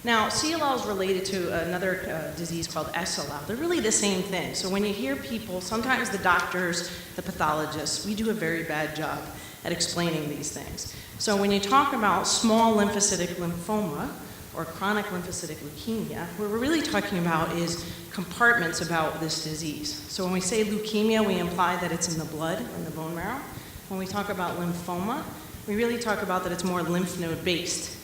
Now, CLL is related to another disease called SLL. They're really the same thing. So when you hear people, sometimes the doctors, the pathologists, we do a very bad job at explaining these things. So when you talk about small lymphocytic lymphoma or chronic lymphocytic leukemia, what we're really talking about is compartments about this disease. So when we say leukemia, we imply that it's in the blood, in the bone marrow. When we talk about lymphoma, we really talk about that it's more lymph node based.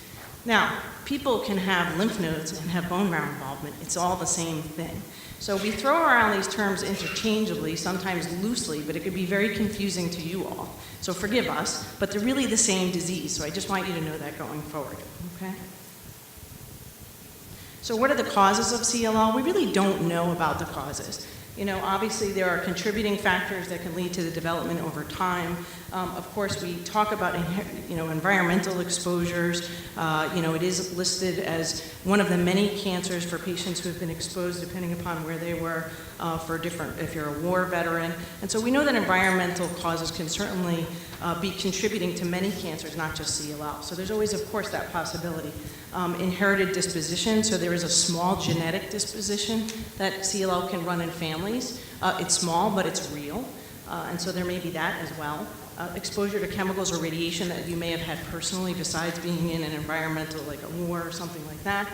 Now, people can have lymph nodes and have bone marrow involvement. It's all the same thing. So we throw around these terms interchangeably, sometimes loosely, but it could be very confusing to you all. So forgive us, but they're really the same disease. So I just want you to know that going forward, okay? So what are the causes of CLL? We really don't know about the causes. You know, obviously there are contributing factors that can lead to the development over time. Of course, we talk about environmental exposures. It is listed as one of the many cancers for patients who have been exposed, depending upon where they were, if you're a war veteran. And so we know that environmental causes can certainly be contributing to many cancers, not just CLL. So there's always, of course, that possibility. Inherited disposition, so there is a small genetic disposition that CLL can run in families. It's small, but it's real, and so there may be that as well. Exposure to chemicals or radiation that you may have had personally besides being in an environmental, like a war or something like that.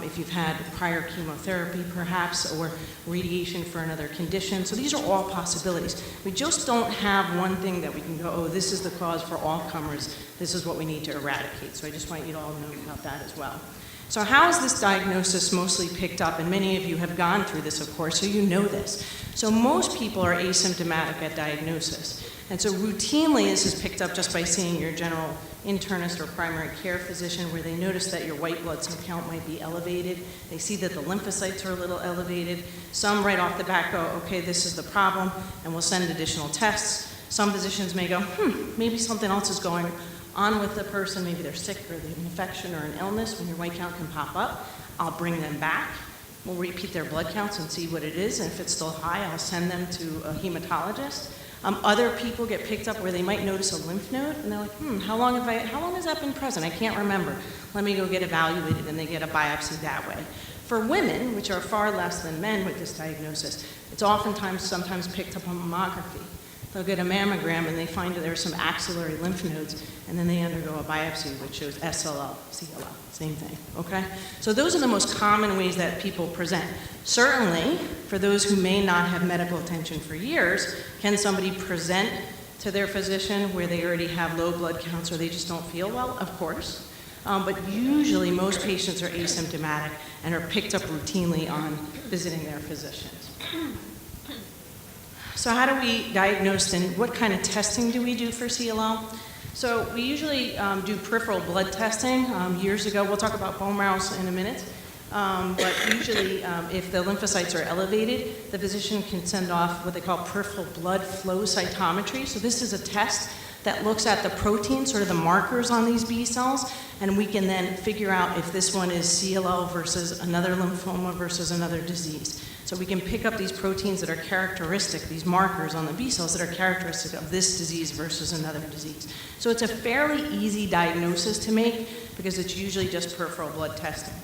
If you've had prior chemotherapy perhaps, or radiation for another condition. So these are all possibilities. We just don't have one thing that we can go, oh, this is the cause for all comers. This is what we need to eradicate. So I just want you to all know about that as well. So how is this diagnosis mostly picked up? And many of you have gone through this, of course, so you know this. So most people are asymptomatic at diagnosis. And so routinely this is picked up just by seeing your general internist or primary care physician, where they notice that your white blood cell count might be elevated. They see that the lymphocytes are a little elevated. Some right off the bat go, okay, this is the problem, and we'll send additional tests. Some physicians may go, maybe something else is going on with the person. Maybe they're sick or they have an infection or an illness. When your white count can pop up, I'll bring them back. We'll repeat their blood counts and see what it is. And if it's still high, I'll send them to a hematologist. Other people get picked up where they might notice a lymph node, and they're like, how long has that been present? I can't remember. Let me go get evaluated, and they get a biopsy that way. For women, which are far less than men with this diagnosis, it's sometimes picked up on mammography. They'll get a mammogram, and they find that there are some axillary lymph nodes, and then they undergo a biopsy, which shows SLL, CLL, same thing, okay? So those are the most common ways that people present. Certainly, for those who may not have medical attention for years, can somebody present to their physician where they already have low blood counts or they just don't feel well? Of course. But usually most patients are asymptomatic and are picked up routinely on visiting their physicians. So how do we diagnose, and what kind of testing do we do for CLL? So we usually do peripheral blood testing. Years ago, we'll talk about bone marrows in a minute, but usually if the lymphocytes are elevated, the physician can send off what they call peripheral blood flow cytometry. So this is a test that looks at the proteins, sort of the markers on these B cells, and we can then figure out if this one is CLL versus another lymphoma versus another disease. So we can pick up these proteins that are characteristic, these markers on the B cells that are characteristic of this disease versus another disease. So it's a fairly easy diagnosis to make because it's usually just peripheral blood testing,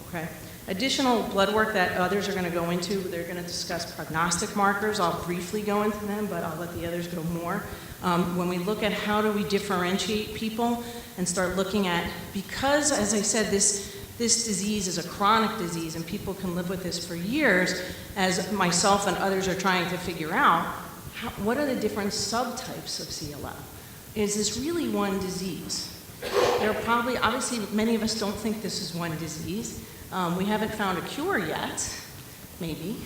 okay? Additional blood work that others are going to go into, they're going to discuss prognostic markers. I'll briefly go into them, but I'll let the others go more. When we look at how do we differentiate people and start looking at, because as I said, this disease is a chronic disease and people can live with this for years, as myself and others are trying to figure out, what are the different subtypes of CLL? Is this really one disease? There are probably, obviously, many of us don't think this is one disease. We haven't found a cure yet, maybe.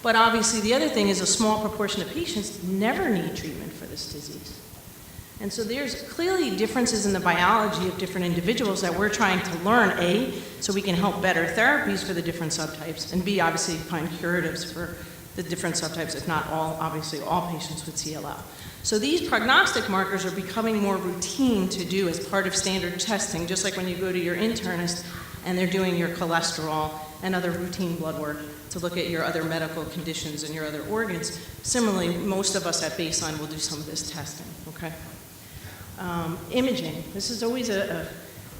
But obviously the other thing is a small proportion of patients never need treatment for this disease. And so there's clearly differences in the biology of different individuals that we're trying to learn, A, so we can help better therapies for the different subtypes, and B, obviously find curatives for the different subtypes, if not all, obviously all patients with CLL. So these prognostic markers are becoming more routine to do as part of standard testing, just like when you go to your internist and they're doing your cholesterol and other routine blood work to look at your other medical conditions and your other organs. Similarly, most of us at baseline will do some of this testing, okay? Imaging. This is always a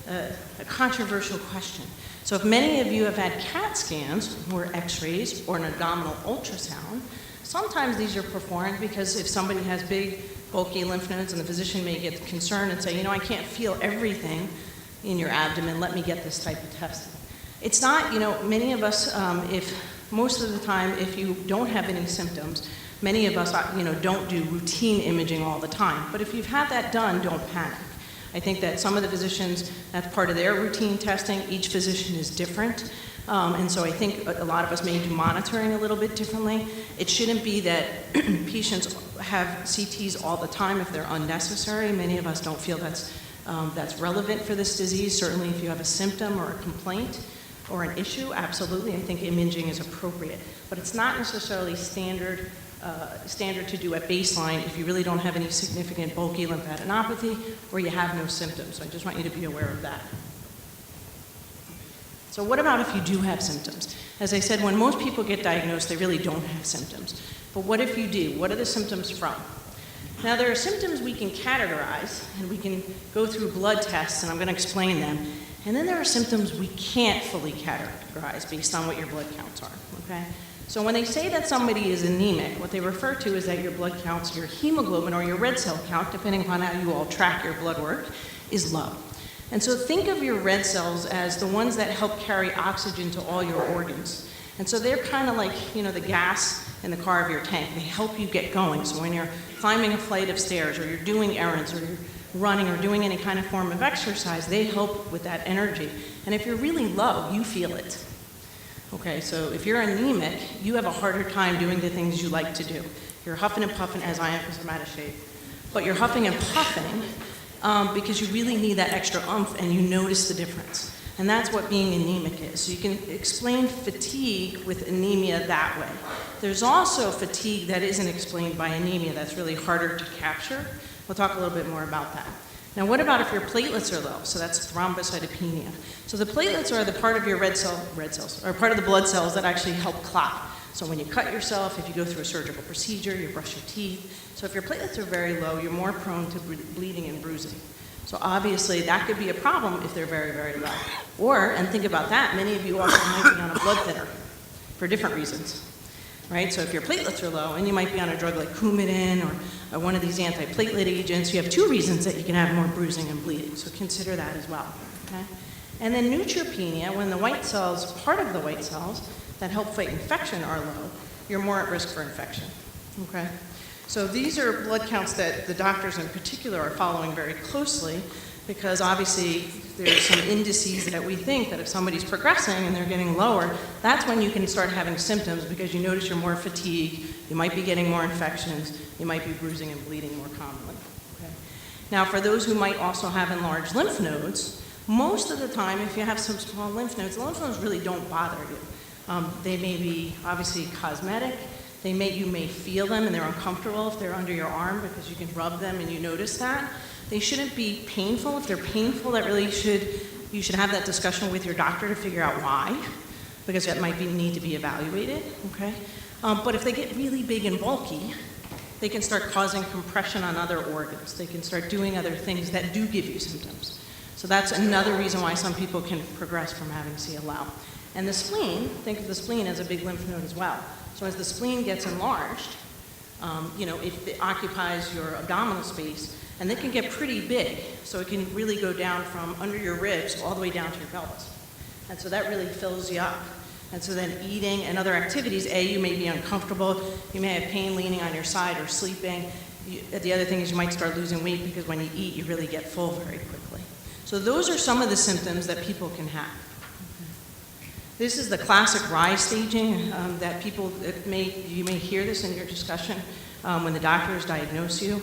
a controversial question. So if many of you have had CAT scans or x-rays or an abdominal ultrasound, sometimes these are performed because if somebody has big, bulky lymph nodes and the physician may get concerned and say, you know, I can't feel everything in your abdomen, let me get this type of testing. It's not, you know, many of us, most of the time, if you don't have any symptoms, many of us, you know, don't do routine imaging all the time. But if you've had that done, don't panic. I think that some of the physicians, that's part of their routine testing. Each physician is different. And so I think a lot of us may do monitoring a little bit differently. It shouldn't be that patients have CTs all the time if they're unnecessary. Many of us don't feel that's relevant for this disease. Certainly if you have a symptom or a complaint or an issue, absolutely, I think imaging is appropriate. But it's not necessarily standard to do at baseline if you really don't have any significant bulky lymphadenopathy or you have no symptoms. So I just want you to be aware of that. So what about if you do have symptoms? As I said, when most people get diagnosed, they really don't have symptoms. But what if you do? What are the symptoms from? Now, there are symptoms we can categorize, and we can go through blood tests, and I'm going to explain them. And then there are symptoms we can't fully categorize based on what your blood counts are, okay? So when they say that somebody is anemic, what they refer to is that your blood counts, your hemoglobin or your red cell count, depending upon how you all track your blood work, is low. And so think of your red cells as the ones that help carry oxygen to all your organs. And so they're kind of like, you know, the gas in the car of your tank. They help you get going. So when you're climbing a flight of stairs or you're doing errands or you're running or doing any kind of form of exercise, they help with that energy. And if you're really low, you feel it. Okay, so if you're anemic, you have a harder time doing the things you like to do. You're huffing and puffing, as I am because I'm out of shape. But you're huffing and puffing because you really need that extra oomph and you notice the difference. And that's what being anemic is. So you can explain fatigue with anemia that way. There's also fatigue that isn't explained by anemia that's really harder to capture. We'll talk a little bit more about that. Now, what about if your platelets are low? So that's thrombocytopenia. So the platelets are the part of your red cells, or part of the blood cells that actually help clot. So when you cut yourself, if you go through a surgical procedure, you brush your teeth. So if your platelets are very low, you're more prone to bleeding and bruising. So obviously that could be a problem if they're very, very low. Or, and think about that, many of you also might be on a blood thinner for different reasons. Right? So if your platelets are low, and you might be on a drug like Coumadin or one of these antiplatelet agents, you have two reasons that you can have more bruising and bleeding. So consider that as well. Okay? And then neutropenia, when the white cells, part of the white cells that help fight infection are low, you're more at risk for infection. Okay? So these are blood counts that the doctors in particular are following very closely because obviously there's some indices that we think that if somebody's progressing and they're getting lower, that's when you can start having symptoms because you notice you're more fatigued, you might be getting more infections, you might be bruising and bleeding more commonly. Okay? Now for those who might also have enlarged lymph nodes, most of the time if you have some small lymph nodes, the lymph nodes really don't bother you. They may be obviously cosmetic, you may feel them and they're uncomfortable if they're under your arm because you can rub them and you notice that. They shouldn't be painful. If they're painful, that really you should have that discussion with your doctor to figure out why, because that might need to be evaluated, okay? But if they get really big and bulky, they can start causing compression on other organs. They can start doing other things that do give you symptoms. So that's another reason why some people can progress from having CLL. And the spleen, think of the spleen as a big lymph node as well. So as the spleen gets enlarged, if it occupies your abdominal space, and they can get pretty big, so it can really go down from under your ribs all the way down to your pelvis. And so that really fills you up. And so then eating and other activities, you may be uncomfortable, you may have pain leaning on your side or sleeping. The other thing is you might start losing weight because when you eat, you really get full very quickly. So those are some of the symptoms that people can have. This is the classic rise staging that you may hear this in your discussion when the doctors diagnose you.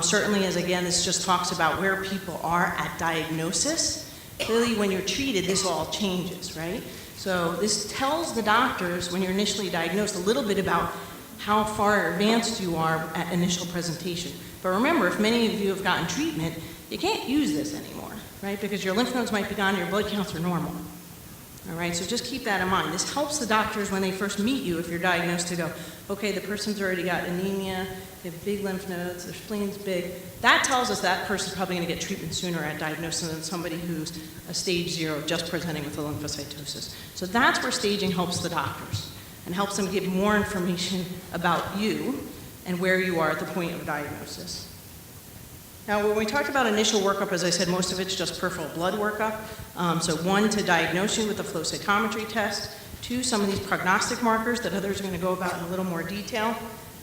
Certainly, this just talks about where people are at diagnosis. Clearly, when you're treated, this all changes, right? So this tells the doctors, when you're initially diagnosed, a little bit about how far advanced you are at initial presentation. But remember, if many of you have gotten treatment, you can't use this anymore, right? Because your lymph nodes might be gone, your blood counts are normal. All right, so just keep that in mind. This helps the doctors when they first meet you, if you're diagnosed, to go, okay, the person's already got anemia, they have big lymph nodes, their spleen's big. That tells us that person's probably going to get treatment sooner at diagnosis than somebody who's a stage 0 just presenting with a lymphocytosis. So that's where staging helps the doctors and helps them give more information about you and where you are at the point of diagnosis. Now, when we talked about initial workup, as I said, most of it's just peripheral blood workup. So 1, to diagnose you with a flow cytometry test. 2, some of these prognostic markers that others are going to go about in a little more detail.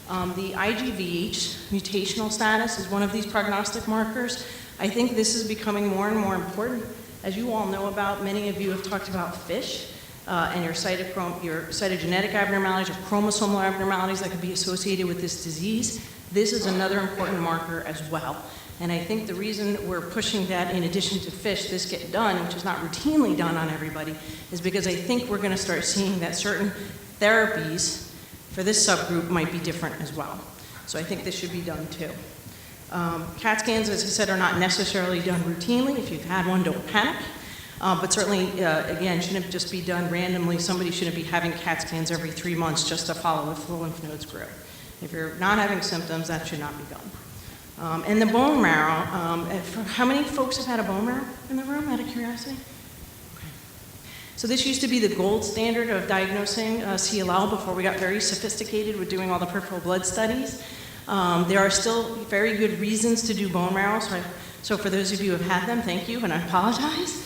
The IGVH mutational status is one of these prognostic markers. I think this is becoming more and more important. As you all know about, many of you have talked about FISH and your cytogenetic abnormalities or chromosomal abnormalities that could be associated with this disease. This is another important marker as well. And I think the reason we're pushing that in addition to FISH, this get done, which is not routinely done on everybody, is because I think we're going to start seeing that certain therapies for this subgroup might be different as well. So I think this should be done too. CAT scans, as I said, are not necessarily done routinely. If you've had one, don't panic. But certainly, again, shouldn't just be done randomly. Somebody shouldn't be having CAT scans every 3 months just to follow if the lymph nodes grow. If you're not having symptoms, that should not be done. And the bone marrow, how many folks have had a bone marrow in the room, out of curiosity? Okay. So this used to be the gold standard of diagnosing CLL before we got very sophisticated with doing all the peripheral blood studies. There are still very good reasons to do bone marrow, so for those of you who have had them, thank you, and I apologize.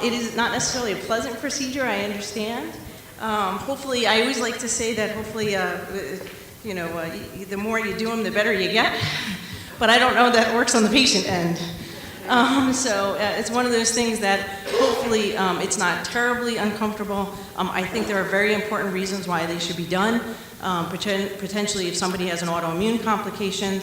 It is not necessarily a pleasant procedure, I understand. Hopefully, I always like to say that hopefully, the more you do them, the better you get. But I don't know that works on the patient end. It's one of those things that hopefully it's not terribly uncomfortable. I think there are very important reasons why they should be done. Potentially if somebody has an autoimmune complication,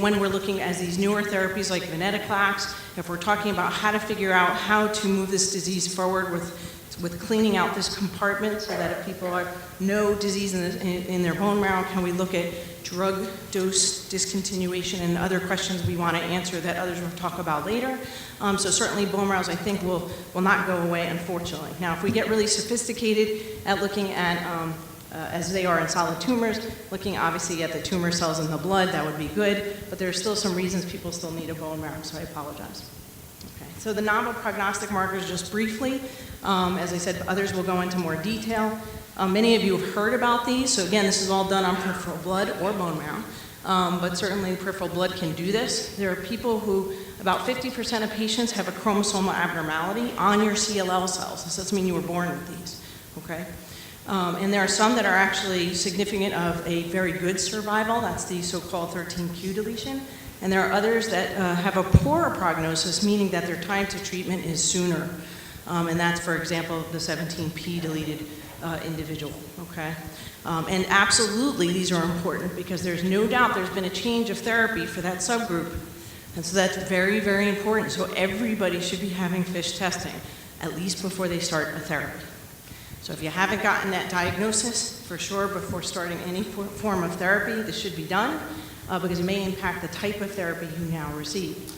when we're looking at these newer therapies like venetoclax, if we're talking about how to figure out how to move this disease forward with cleaning out this compartment so that if people have no disease in their bone marrow, can we look at drug dose discontinuation and other questions we want to answer that others will talk about later. So certainly bone marrows, I think, will not go away, unfortunately. Now, if we get really sophisticated at looking at, as they are in solid tumors, looking obviously at the tumor cells in the blood, that would be good, but there are still some reasons people still need a bone marrow, so I apologize. Okay. So the novel prognostic markers, just briefly, as I said, others will go into more detail. Many of you have heard about these, so again, this is all done on peripheral blood or bone marrow, but certainly peripheral blood can do this. There are people who, about 50% of patients have a chromosomal abnormality on your CLL cells. This doesn't mean you were born with these, okay? And there are some that are actually significant of a very good survival, that's the so-called 13q deletion, and there are others that have a poorer prognosis, meaning that their time to treatment is sooner. And that's, for example, the 17p deleted individual, okay? And absolutely, these are important because there's no doubt there's been a change of therapy for that subgroup. And so that's very, very important. So everybody should be having FISH testing, at least before they start a therapy. So if you haven't gotten that diagnosis, for sure, before starting any form of therapy, this should be done because it may impact the type of therapy you now receive.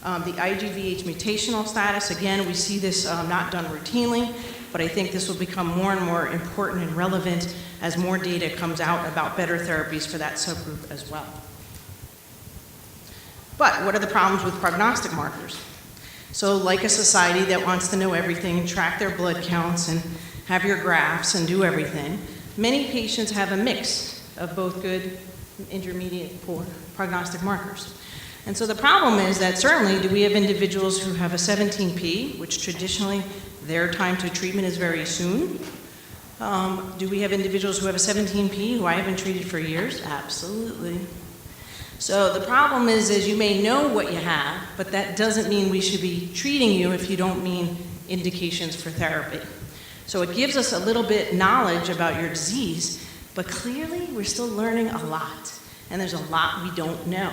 The IGVH mutational status, again, we see this not done routinely, but I think this will become more and more important and relevant as more data comes out about better therapies for that subgroup as well. But what are the problems with prognostic markers? So like a society that wants to know everything, track their blood counts, and have your graphs and do everything, many patients have a mix of both good, intermediate, poor prognostic markers. And so the problem is that certainly do we have individuals who have a 17p, which traditionally their time to treatment is very soon? Do we have individuals who have a 17p who I haven't treated for years? Absolutely. So the problem is you may know what you have, but that doesn't mean we should be treating you if you don't mean indications for therapy. So it gives us a little bit knowledge about your disease, but clearly we're still learning a lot, and there's a lot we don't know.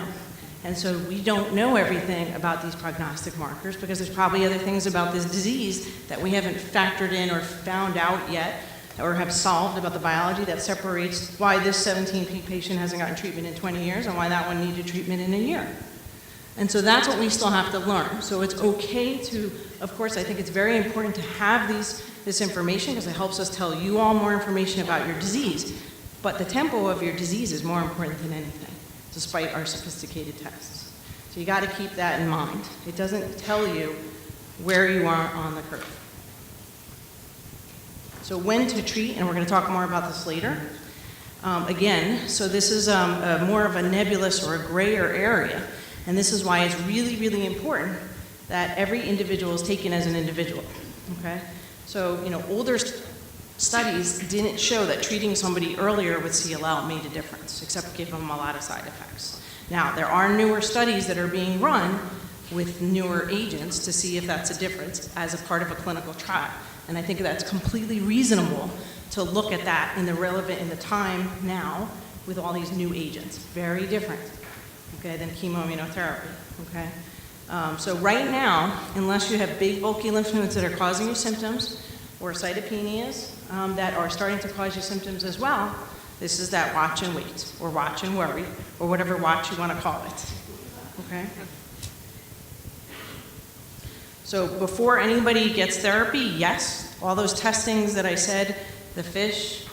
And so we don't know everything about these prognostic markers because there's probably other things about this disease that we haven't factored in or found out yet or have solved about the biology that separates why this 17p patient hasn't gotten treatment in 20 years and why that one needed treatment in a year. And so that's what we still have to learn. So it's okay to, of course, I think it's very important to have this information because it helps us tell you all more information about your disease. But the tempo of your disease is more important than anything, despite our sophisticated tests. So you got to keep that in mind. It doesn't tell you where you are on the curve. So when to treat, and we're going to talk more about this later. Again, so this is more of a nebulous or a grayer area. And this is why it's really, really important that every individual is taken as an individual, okay? So, older studies didn't show that treating somebody earlier with CLL made a difference, except give them a lot of side effects. Now, there are newer studies that are being run with newer agents to see if that's a difference as a part of a clinical trial. And I think that's completely reasonable to look at that in the time now with all these new agents. Very different, okay, than chemoimmunotherapy, okay? So right now, unless you have big bulky lymph nodes that are causing you symptoms, or cytopenias that are starting to cause you symptoms as well, this is that watch and wait, or watch and worry, or whatever watch you want to call it, okay? So before anybody gets therapy, yes, all those testings that I said, the FISH,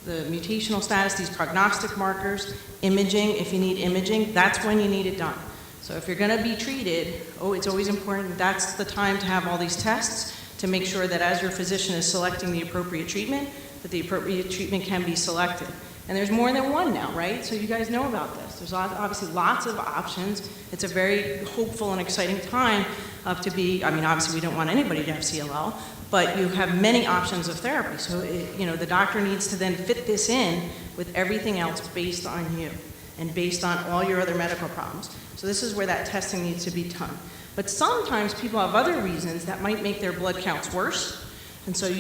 the mutational status, these prognostic markers, imaging, if you need imaging, that's when you need it done. So if you're going to be treated, it's always important, that's the time to have all these tests to make sure that as your physician is selecting the appropriate treatment, that the appropriate treatment can be selected. And there's more than one now, right? So you guys know about this. There's obviously lots of options. It's a very hopeful and exciting time obviously we don't want anybody to have CLL, but you have many options of therapy. So, the doctor needs to then fit this in with everything else based on you and based on all your other medical problems. So this is where that testing needs to be done. But sometimes people have other reasons that might make their blood counts worse. And so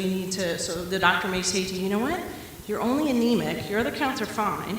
so the doctor may say to you, you know what? You're only anemic, your other counts are fine.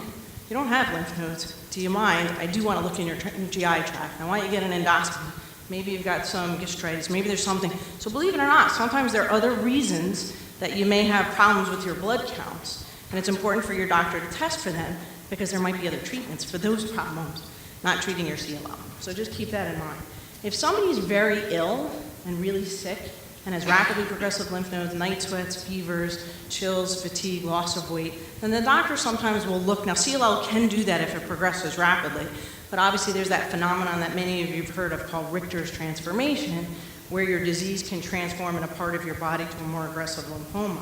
You don't have lymph nodes. Do you mind? I do want to look in your GI tract. I want you to get an endoscopy. Maybe you've got some gastritis, maybe there's something. So believe it or not, sometimes there are other reasons that you may have problems with your blood counts. And it's important for your doctor to test for them because there might be other treatments for those problems, not treating your CLL. So just keep that in mind. If somebody's very ill and really sick and has rapidly progressive lymph nodes, night sweats, fevers, chills, fatigue, loss of weight, then the doctor sometimes will look. Now CLL can do that if it progresses rapidly, but obviously there's that phenomenon that many of you have heard of called Richter's transformation, where your disease can transform in a part of your body to a more aggressive lymphoma.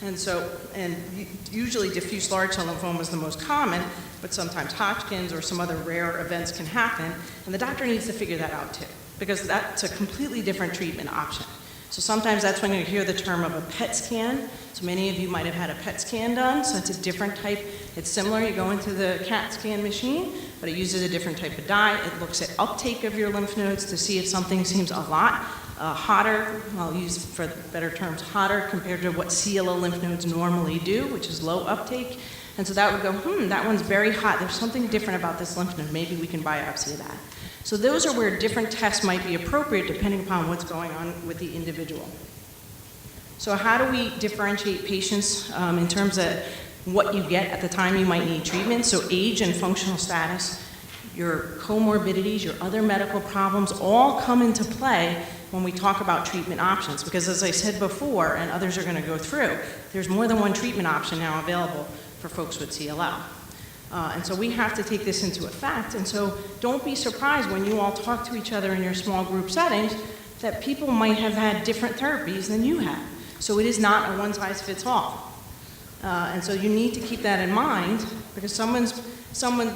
And usually diffuse large cell lymphoma is the most common, but sometimes Hodgkin's or some other rare events can happen, and the doctor needs to figure that out too, because that's a completely different treatment option. So sometimes that's when you hear the term of a PET scan. So many of you might have had a PET scan done, so it's a different type. It's similar, you go into the CAT scan machine, but it uses a different type of dye. It looks at uptake of your lymph nodes to see if something seems a lot hotter, I'll use for better terms, hotter compared to what CLL lymph nodes normally do, which is low uptake. And so that would go, that one's very hot. There's something different about this lymph node. Maybe we can biopsy that. So those are where different tests might be appropriate depending upon what's going on with the individual. So how do we differentiate patients in terms of what you get at the time you might need treatment? So age and functional status, your comorbidities, your other medical problems all come into play when we talk about treatment options. Because as I said before, and others are going to go through, there's more than one treatment option now available for folks with CLL. And so we have to take this into effect. And so don't be surprised when you all talk to each other in your small group settings that people might have had different therapies than you have. So it is not a one-size-fits-all. And so you need to keep that in mind because someone's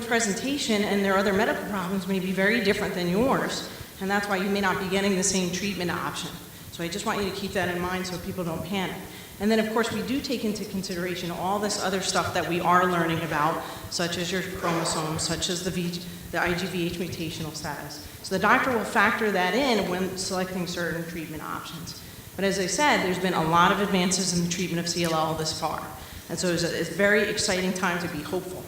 presentation and their other medical problems may be very different than yours. And that's why you may not be getting the same treatment option. So I just want you to keep that in mind so people don't panic. And then, of course, we do take into consideration all this other stuff that we are learning about, such as your chromosomes, such as the IGVH mutational status. So the doctor will factor that in when selecting certain treatment options. But as I said, there's been a lot of advances in the treatment of CLL this far. And so it's a very exciting time to be hopeful.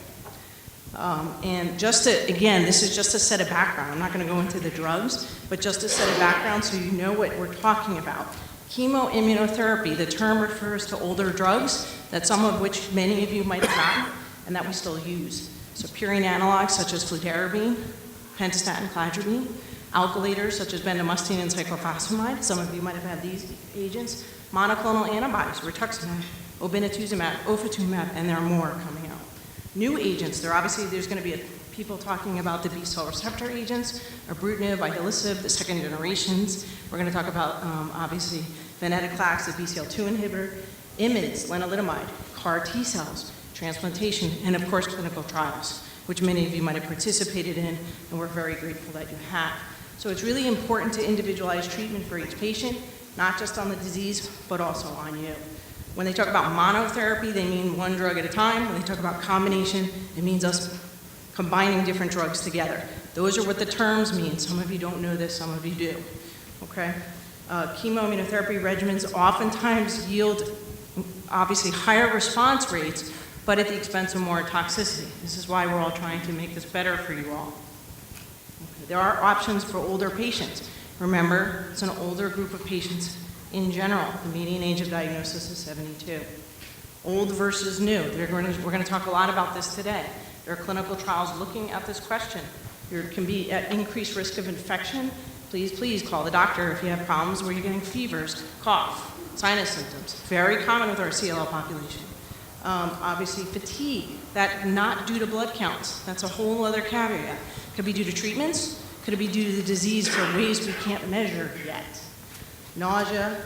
And just to, again, this is just a set of background. I'm not going to go into the drugs, but just a set of background so you know what we're talking about. Chemoimmunotherapy, the term refers to older drugs, that some of which many of you might have gotten, and that we still use. So purine analogs such as fludarabine, pentostatin, cladribine, alkylators such as bendamustine and cyclophosphamide. Some of you might have had these agents. Monoclonal antibodies, rituximab, obinutuzumab, ofatumumab, and there are more coming out. New agents, there's going to be people talking about the B-cell receptor agents, ibrutinib, idelalisib, the second generations. We're going to talk about, obviously, venetoclax, the BCL2 inhibitor, IMiDs, lenalidomide, CAR T cells, transplantation, and of course, clinical trials, which many of you might have participated in, and we're very grateful that you have. So it's really important to individualize treatment for each patient, not just on the disease, but also on you. When they talk about monotherapy, they mean one drug at a time. When they talk about combination, it means us combining different drugs together. Those are what the terms mean. Some of you don't know this, some of you do, okay? Chemoimmunotherapy regimens oftentimes yield, obviously, higher response rates, but at the expense of more toxicity. This is why we're all trying to make this better for you all. Okay. There are options for older patients. Remember, it's an older group of patients in general. The median age of diagnosis is 72. Old versus new. We're going to talk a lot about this today. There are clinical trials looking at this question. You can be at increased risk of infection. Please call the doctor if you have problems where you're getting fevers, cough, sinus symptoms. Very common with our CLL population. Obviously, fatigue, that not due to blood counts. That's a whole other caveat. Could be due to treatments, could be due to the disease for ways we can't measure yet. Nausea,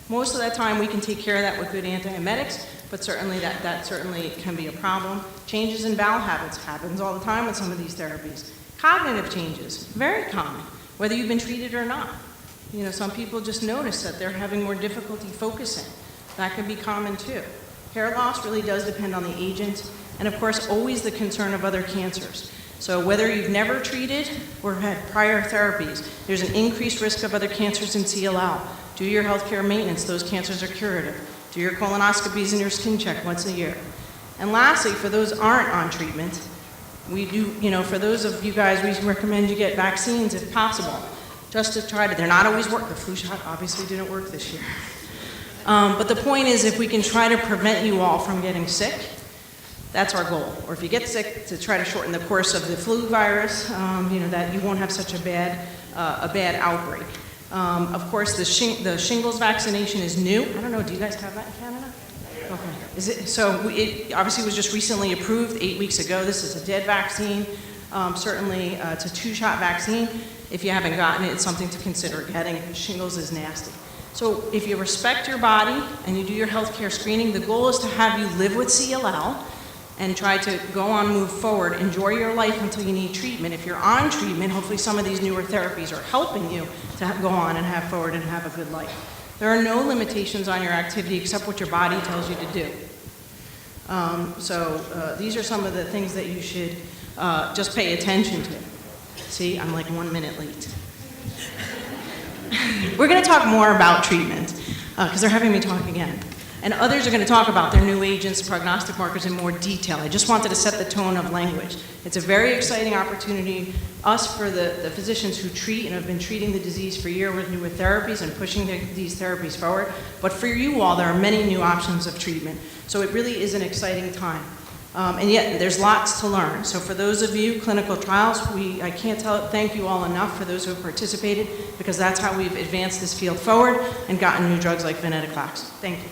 most of that time we can take care of that with good antiemetics, but certainly that certainly can be a problem. Changes in bowel habits happens all the time with some of these therapies. Cognitive changes, very common, whether you've been treated or not. You know, some people just notice that they're having more difficulty focusing. That can be common too. Hair loss really does depend on the agent, and of course, always the concern of other cancers. So whether you've never treated or had prior therapies, there's an increased risk of other cancers in CLL. Do your healthcare maintenance, those cancers are curative. Do your colonoscopies and your skin check once a year. And lastly, for those aren't on treatment, we do, for those of you guys, we recommend you get vaccines if possible, just to try to, they're not always work. The flu shot obviously didn't work this year. But the point is, if we can try to prevent you all from getting sick, that's our goal. Or if you get sick, to try to shorten the course of the flu virus, that you won't have such a bad outbreak. Of course, the shingles vaccination is new. I don't know, do you guys have that in Canada? Okay. It obviously was just recently approved 8 weeks ago. This is a dead vaccine. Certainly, it's a 2-shot vaccine. If you haven't gotten it, it's something to consider getting. Shingles is nasty. So if you respect your body and you do your healthcare screening, the goal is to have you live with CLL and try to go on, move forward, enjoy your life until you need treatment. If you're on treatment, hopefully some of these newer therapies are helping you to go on and have forward and have a good life. There are no limitations on your activity except what your body tells you to do. These are some of the things that you should just pay attention to. See, I'm like 1 minute late. We're going to talk more about treatment because they're having me talk again. And others are going to talk about their new agents, prognostic markers in more detail. I just wanted to set the tone of language. It's a very exciting opportunity, us for the physicians who treat and have been treating the disease for years with newer therapies and pushing these therapies forward. But for you all, there are many new options of treatment. So it really is an exciting time. And yet, there's lots to learn. So for those of you, clinical trials, I can't thank you all enough for those who have participated, because that's how we've advanced this field forward and gotten new drugs like venetoclax. Thank you.